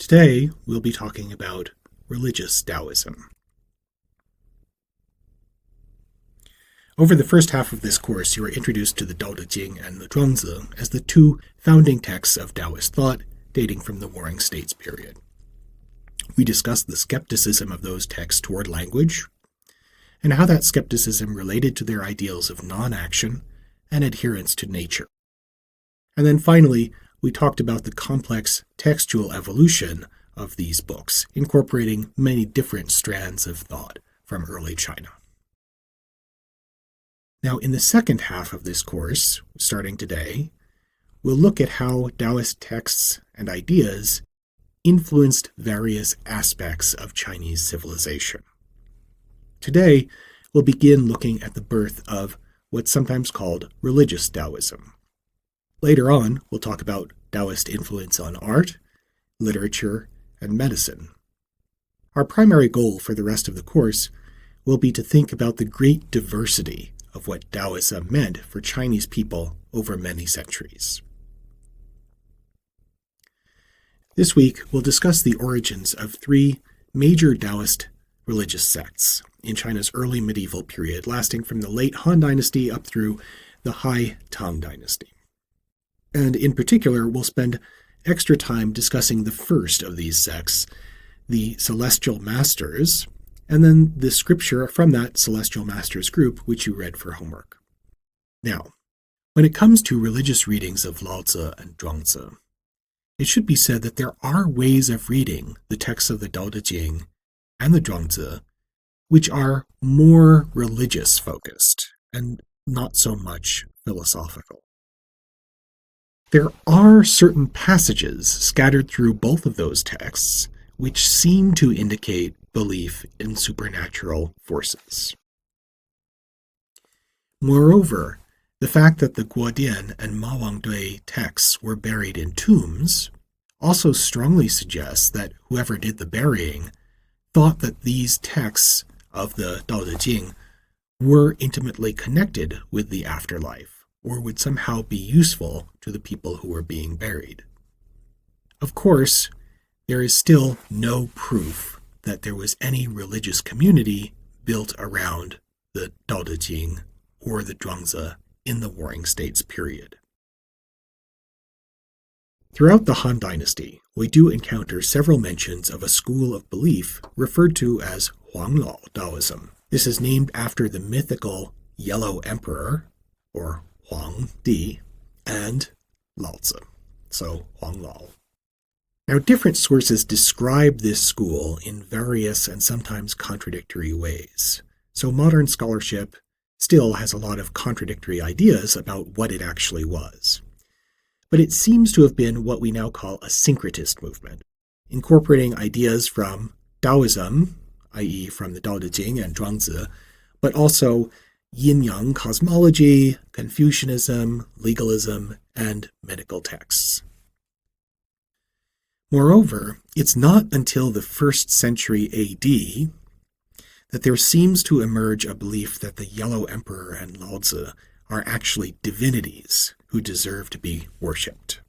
Today, we'll be talking about religious Daoism. Over the first half of this course, you are introduced to the Daoism and the Zhuangzi as the two founding texts of Taoist thought dating from the Warring States period. We discussed the skepticism of those texts toward language, and how that skepticism related to their ideals of non-action and adherence to nature. And then finally, we talked about the complex textual evolution of these books, incorporating many different strands of thought from early China. Now, in the second half of this course, starting today, we'll look at how Taoist texts and ideas influenced various aspects of Chinese civilization. Today, we'll begin looking at the birth of what's sometimes called religious Taoism. Later on, we'll talk about Taoist influence on art, literature, and medicine. Our primary goal for the rest of the course will be to think about the great diversity of what Taoism meant for Chinese people over many centuries. This week, we'll discuss the origins of three major Taoist religious sects in China's early medieval period, lasting from the late Han Dynasty up through the High Tang Dynasty. And in particular, we'll spend extra time discussing the first of these sects, the Celestial Masters, and then the scripture from that Celestial Masters group, which you read for homework. Now, when it comes to religious readings of Lao Tzu and Zhuangzi, it should be said that there are ways of reading the texts of the Tao Te Ching and the Zhuangzi which are more religious-focused and not so much philosophical. There are certain passages scattered through both of those texts which seem to indicate belief in supernatural forces. Moreover, the fact that the Guodian and Ma Wangdui texts were buried in tombs also strongly suggests that whoever did the burying thought that these texts of the Tao Te Ching were intimately connected with the afterlife, or would somehow be useful to the people who were being buried. Of course, there is still no proof that there was any religious community built around the Tao Te Ching or the Zhuangzi in the Warring States period. Throughout the Han Dynasty, we do encounter several mentions of a school of belief referred to as Huanglao Daoism. This is named after the mythical Yellow Emperor, or Huang Di, and Lao Tzu, so Huanglao. Now, different sources describe this school in various and sometimes contradictory ways, so modern scholarship still has a lot of contradictory ideas about what it actually was. But it seems to have been what we now call a syncretist movement, incorporating ideas from Daoism, i.e. from the Tao Te Ching and Zhuangzi, but also yin-yang cosmology, Confucianism, legalism, and medical texts. Moreover, it's not until the 1st century AD that there seems to emerge a belief that the Yellow Emperor and Lao Tzu are actually divinities who deserve to be worshipped.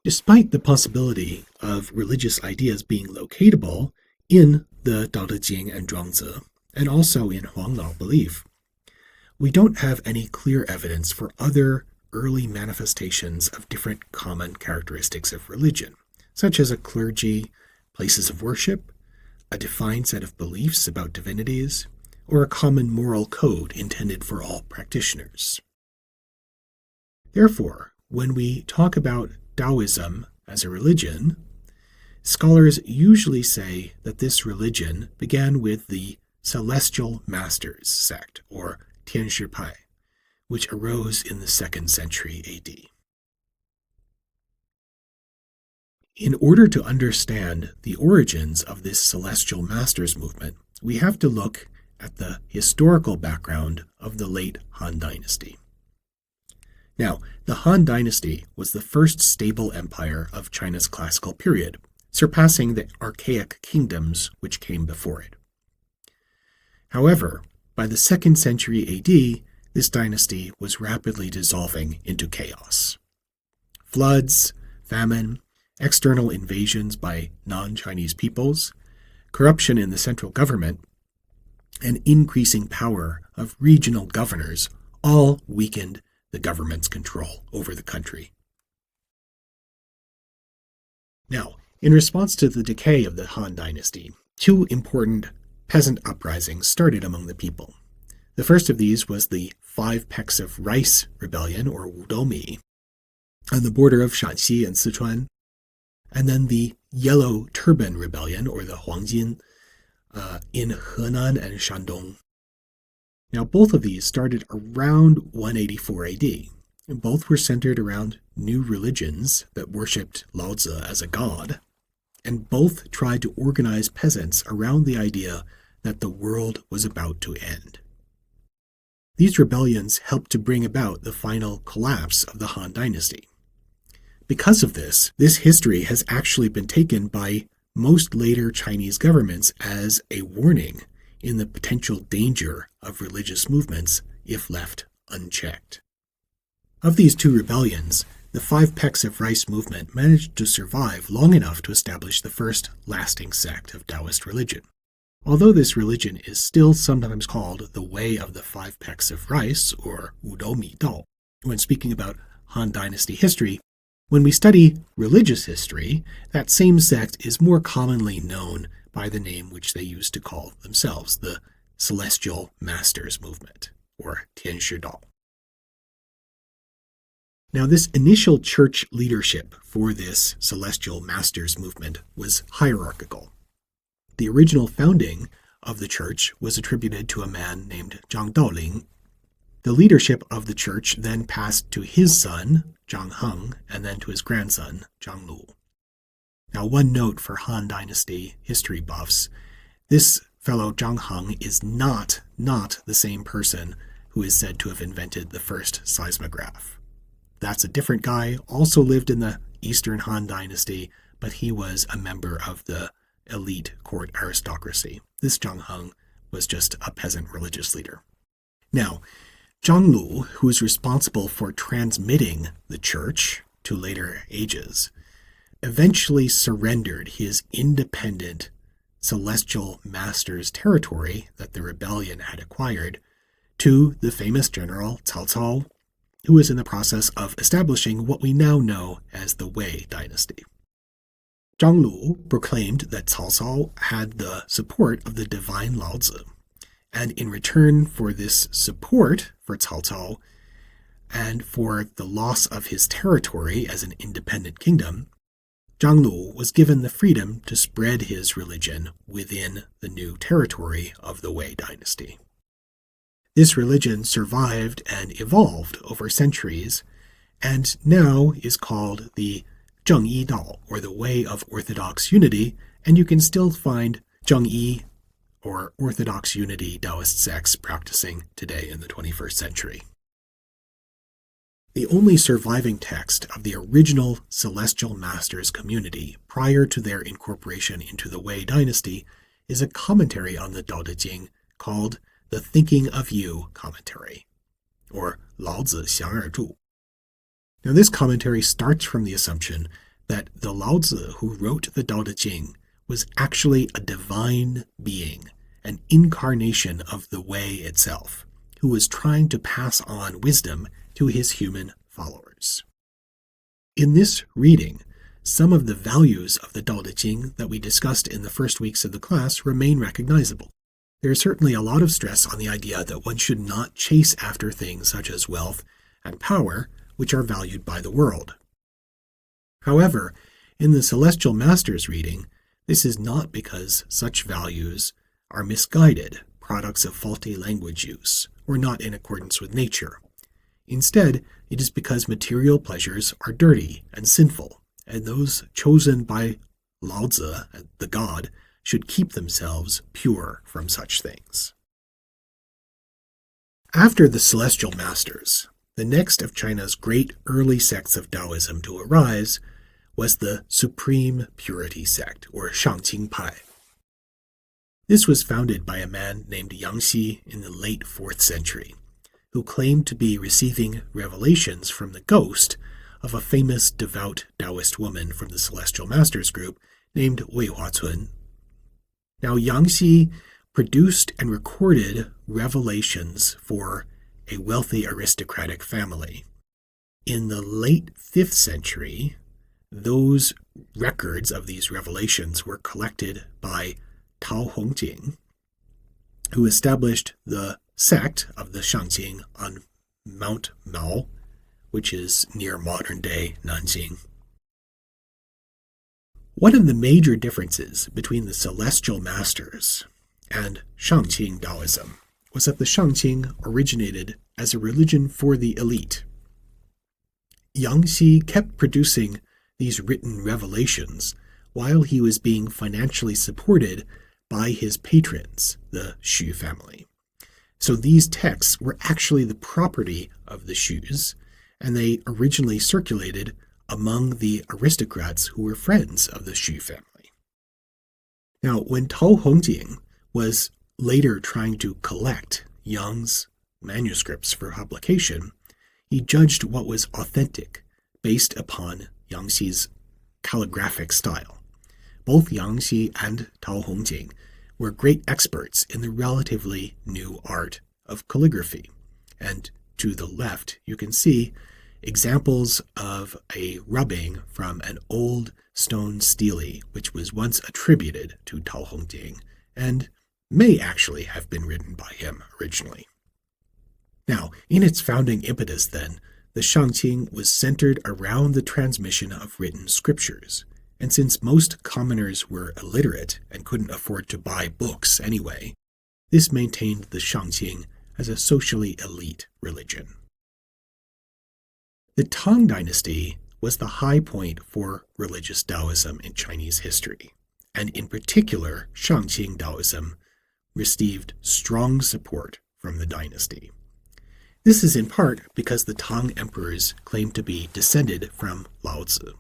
Despite the possibility of religious ideas being locatable in the Tao Te Ching and Zhuangzi, and also in Huanglao belief, we don't have any clear evidence for other early manifestations of different common characteristics of religion, such as a clergy, places of worship, a defined set of beliefs about divinities, or a common moral code intended for all practitioners. Therefore, when we talk about Taoism as a religion, scholars usually say that this religion began with the Celestial Masters sect, or Tianshi Pai, which arose in the 2nd century AD. In order to understand the origins of this Celestial Masters movement, we have to look at the historical background of the late Han Dynasty. Now, the Han Dynasty was the first stable empire of China's classical period, surpassing the archaic kingdoms which came before it. However, by the 2nd century AD, this dynasty was rapidly dissolving into chaos. Floods, famine, external invasions by non-Chinese peoples, corruption in the central government, and increasing power of regional governors all weakened the government's control over the country. Now, in response to the decay of the Han Dynasty, two important peasant uprisings started among the people. The first of these was the 5 Pecks of Rice Rebellion, or Wudomi, on the border of Shanxi and Sichuan, and then the Yellow Turban Rebellion, or the Huangjin, in Henan and Shandong. Now, both of these started around 184 AD, and both were centered around new religions that worshipped Lao Tzu as a god, and both tried to organize peasants around the idea that the world was about to end. These rebellions helped to bring about the final collapse of the Han Dynasty. Because of this history has actually been taken by most later Chinese governments as a warning in the potential danger of religious movements if left unchecked. Of these two rebellions, the 5 Pecks of Rice movement managed to survive long enough to establish the first lasting sect of Taoist religion. Although this religion is still sometimes called the Way of the 5 Pecks of Rice, or Wudomi Dao, when speaking about Han Dynasty history, when we study religious history, that same sect is more commonly known by the name which they used to call themselves, the Celestial Masters movement, or Tianshi Dao. Now, this initial church leadership for this Celestial Masters movement was hierarchical. The original founding of the church was attributed to a man named Zhang Daoling. The leadership of the church then passed to his son, Zhang Heng, and then to his grandson, Zhang Lu. Now, one note for Han Dynasty history buffs, this fellow Zhang Heng is not the same person who is said to have invented the first seismograph. That's a different guy, also lived in the Eastern Han Dynasty, but he was a member of the elite court aristocracy. This Zhang Heng was just a peasant religious leader. Now, Zhang Lu, who is responsible for transmitting the church to later ages, eventually surrendered his independent Celestial Masters territory that the rebellion had acquired to the famous general Cao Cao, who was in the process of establishing what we now know as the Wei dynasty. Zhang Lu proclaimed that Cao Cao had the support of the divine Lao Tzu, and in return for this support for Cao Cao and for the loss of his territory as an independent kingdom, Zhang Lu was given the freedom to spread his religion within the new territory of the Wei dynasty. This religion survived and evolved over centuries, and now is called the Zhengyi Dao, or the Way of Orthodox Unity, and you can still find Zhengyi, or Orthodox Unity Taoist sects practicing today in the 21st century. The only surviving text of the original Celestial Masters community prior to their incorporation into the Wei dynasty is a commentary on the Tao Te Ching called the Thinking of You commentary, or Lao Tzu Xiang Er Zhu. Now, this commentary starts from the assumption that the Lao Tzu who wrote the Tao Te Ching was actually a divine being, an incarnation of the Wei itself, who was trying to pass on wisdom to his human followers. In this reading, some of the values of the Tao Te Ching that we discussed in the first weeks of the class remain recognizable. There is certainly a lot of stress on the idea that one should not chase after things such as wealth and power, which are valued by the world. However, in the Celestial Masters reading, this is not because such values are misguided, products of faulty language use, or not in accordance with nature. Instead, it is because material pleasures are dirty and sinful, and those chosen by Lao Tzu, the god, should keep themselves pure from such things. After the Celestial Masters, the next of China's great early sects of Taoism to arise was the Supreme Purity sect, or Shangqing Pai. This was founded by a man named Yang Xi in the late 4th century, who claimed to be receiving revelations from the ghost of a famous devout Taoist woman from the Celestial Masters group named Wei Huacun. Now, Yangxi produced and recorded revelations for a wealthy aristocratic family. In the late 5th century, those records of these revelations were collected by Tao Hongjing, who established the sect of the Shangqing on Mount Mao, which is near modern-day Nanjing. One of the major differences between the Celestial Masters and Shangqing Daoism was that the Shangqing originated as a religion for the elite. Yangxi kept producing these written revelations while he was being financially supported by his patrons, the Xu family. So these texts were actually the property of the Xus, and they originally circulated among the aristocrats who were friends of the Xu family. Now, when Tao Hongjing was later trying to collect Yang's manuscripts for publication, he judged what was authentic based upon Yangxi's calligraphic style. Both Yangxi and Tao Hongjing were great experts in the relatively new art of calligraphy. And to the left, you can see examples of a rubbing from an old stone stele, which was once attributed to Tao Hongjing, and may actually have been written by him originally. Now, in its founding impetus then, the Shangqing was centered around the transmission of written scriptures, and since most commoners were illiterate and couldn't afford to buy books anyway, this maintained the Shangqing as a socially elite religion. The Tang Dynasty was the high point for religious Taoism in Chinese history, and in particular, Shangqing Taoism received strong support from the dynasty. This is in part because the Tang emperors claimed to be descended from Lao Tzu.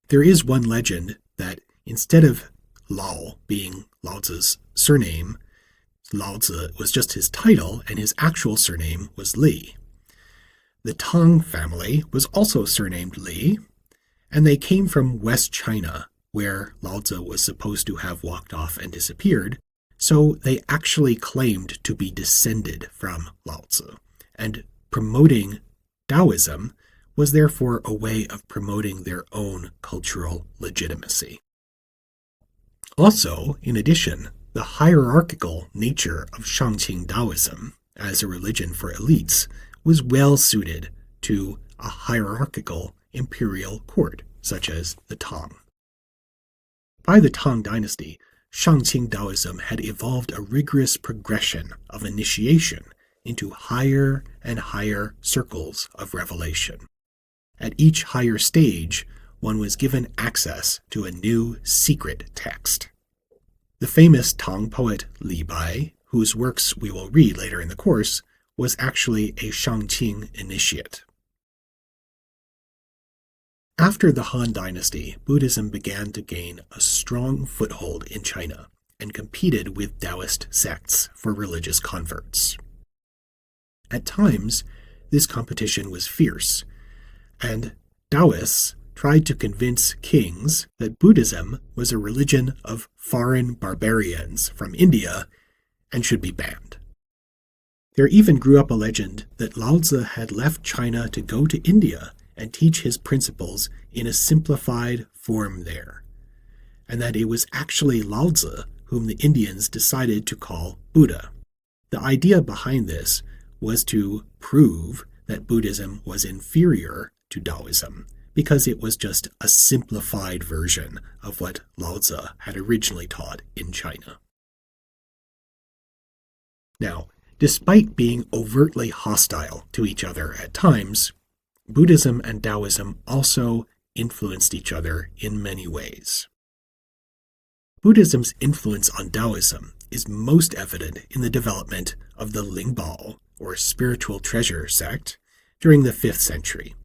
There is one legend that instead of Lao being Lao Tzu's surname, Lao Tzu was just his title and his actual surname was Li. The Tang family was also surnamed Li, and they came from West China, where Lao Tzu was supposed to have walked off and disappeared, so they actually claimed to be descended from Lao Tzu, and promoting Taoism was therefore a way of promoting their own cultural legitimacy. Also, in addition, the hierarchical nature of Shangqing Taoism as a religion for elites was well suited to a hierarchical imperial court, such as the Tang. By the Tang Dynasty, Shangqing Taoism had evolved a rigorous progression of initiation into higher and higher circles of revelation. At each higher stage, one was given access to a new secret text. The famous Tang poet Li Bai, whose works we will read later in the course, was actually a Shangqing initiate. After the Han Dynasty, Buddhism began to gain a strong foothold in China and competed with Taoist sects for religious converts. At times, this competition was fierce, and Taoists tried to convince kings that Buddhism was a religion of foreign barbarians from India and should be banned. There even grew up a legend that Lao Tzu had left China to go to India and teach his principles in a simplified form there, and that it was actually Lao Tzu whom the Indians decided to call Buddha. The idea behind this was to prove that Buddhism was inferior to Taoism because it was just a simplified version of what Lao Tzu had originally taught in China. Now, despite being overtly hostile to each other at times, Buddhism and Taoism also influenced each other in many ways. Buddhism's influence on Taoism is most evident in the development of the Lingbao, or spiritual treasure sect, during the 5th century.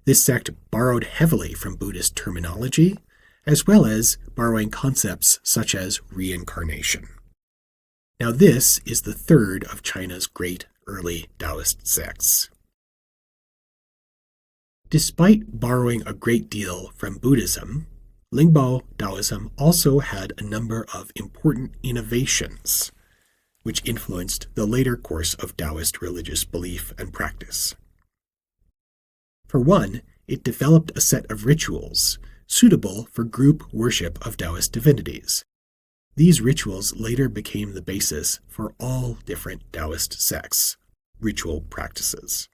This sect borrowed heavily from Buddhist terminology, as well as borrowing concepts such as reincarnation. Now this is the third of China's great early Taoist sects. Despite borrowing a great deal from Buddhism, Lingbao Daoism also had a number of important innovations, which influenced the later course of Taoist religious belief and practice. For one, it developed a set of rituals suitable for group worship of Taoist divinities. These rituals later became the basis for all different Taoist sects' ritual practices.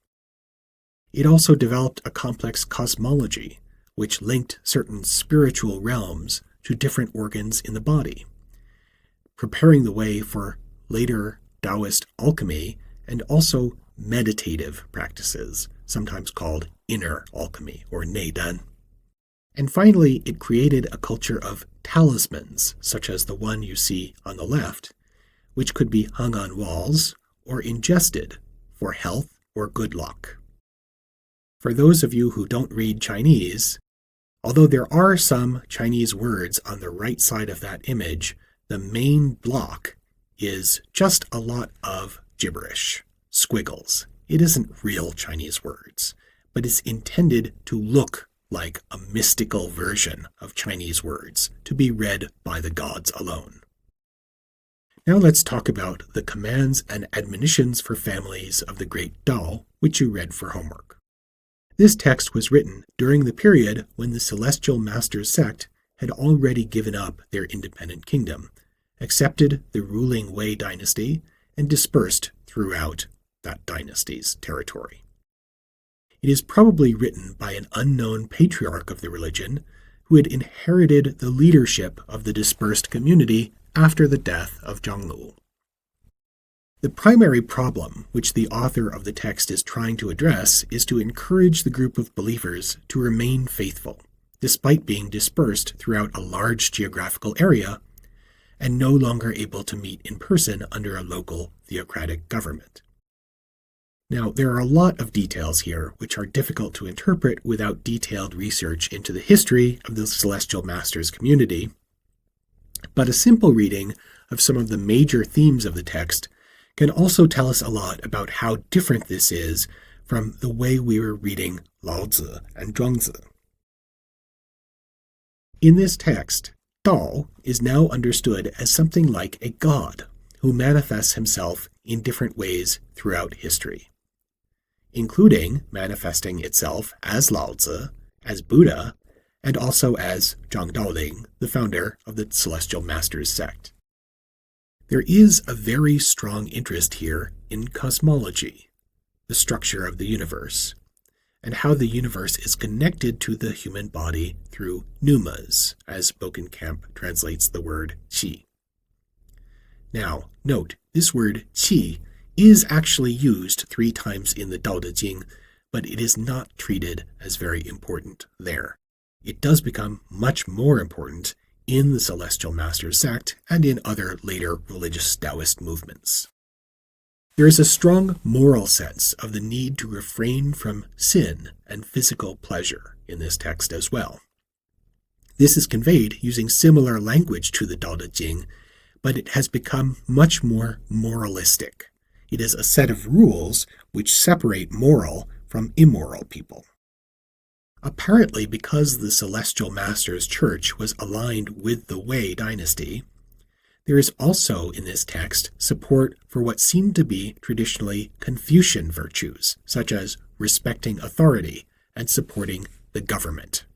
It also developed a complex cosmology, which linked certain spiritual realms to different organs in the body, preparing the way for later Taoist alchemy and also meditative practices, sometimes called inner alchemy or neidan. And finally, it created a culture of talismans, such as the one you see on the left, which could be hung on walls or ingested for health or good luck. For those of you who don't read Chinese, although there are some Chinese words on the right side of that image, the main block is just a lot of gibberish, squiggles. It isn't real Chinese words, but it's intended to look like a mystical version of Chinese words to be read by the gods alone. Now let's talk about the commands and admonitions for families of the great Tao, which you read for homework. This text was written during the period when the Celestial Masters sect had already given up their independent kingdom, accepted the ruling Wei dynasty, and dispersed throughout that dynasty's territory. It is probably written by an unknown patriarch of the religion who had inherited the leadership of the dispersed community after the death of Zhanglu. The primary problem which the author of the text is trying to address is to encourage the group of believers to remain faithful, despite being dispersed throughout a large geographical area and no longer able to meet in person under a local theocratic government. Now, there are a lot of details here which are difficult to interpret without detailed research into the history of the Celestial Masters community, but a simple reading of some of the major themes of the text can also tell us a lot about how different this is from the way we were reading Lao Tzu and Zhuangzi. In this text, Tao is now understood as something like a god who manifests himself in different ways throughout history, including manifesting itself as Lao Tzu, as Buddha, and also as Zhang Daoling, the founder of the Celestial Masters sect. There is a very strong interest here in cosmology, the structure of the universe, and how the universe is connected to the human body through pneumas, as Bokenkamp translates the word qi. Now, note, this word qi is actually used 3 times in the Tao Te Ching, but it is not treated as very important there. It does become much more important in the Celestial Masters sect and in other later religious Taoist movements. There is a strong moral sense of the need to refrain from sin and physical pleasure in this text as well. This is conveyed using similar language to the Tao Te Ching, but it has become much more moralistic. It is a set of rules which separate moral from immoral people. Apparently, because the Celestial Masters Church was aligned with the Wei dynasty, there is also in this text support for what seem to be traditionally Confucian virtues, such as respecting authority and supporting the government.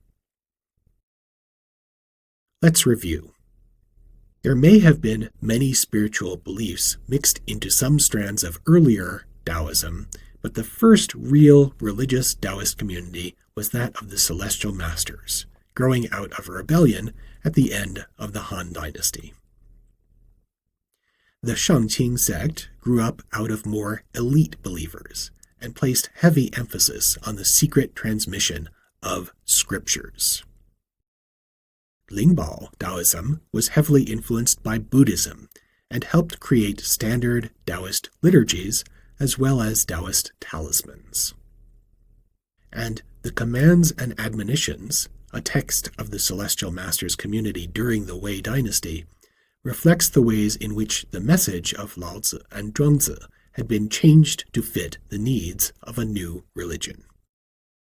Let's review. There may have been many spiritual beliefs mixed into some strands of earlier Taoism, but the first real religious Taoist community was that of the Celestial Masters, growing out of a rebellion at the end of the Han Dynasty. The Shangqing sect grew up out of more elite believers and placed heavy emphasis on the secret transmission of scriptures. Lingbao Daoism was heavily influenced by Buddhism and helped create standard Taoist liturgies as well as Taoist talismans. And the Commands and Admonitions, a text of the Celestial Masters community during the Wei dynasty, reflects the ways in which the message of Lao Tzu and Zhuangzi had been changed to fit the needs of a new religion.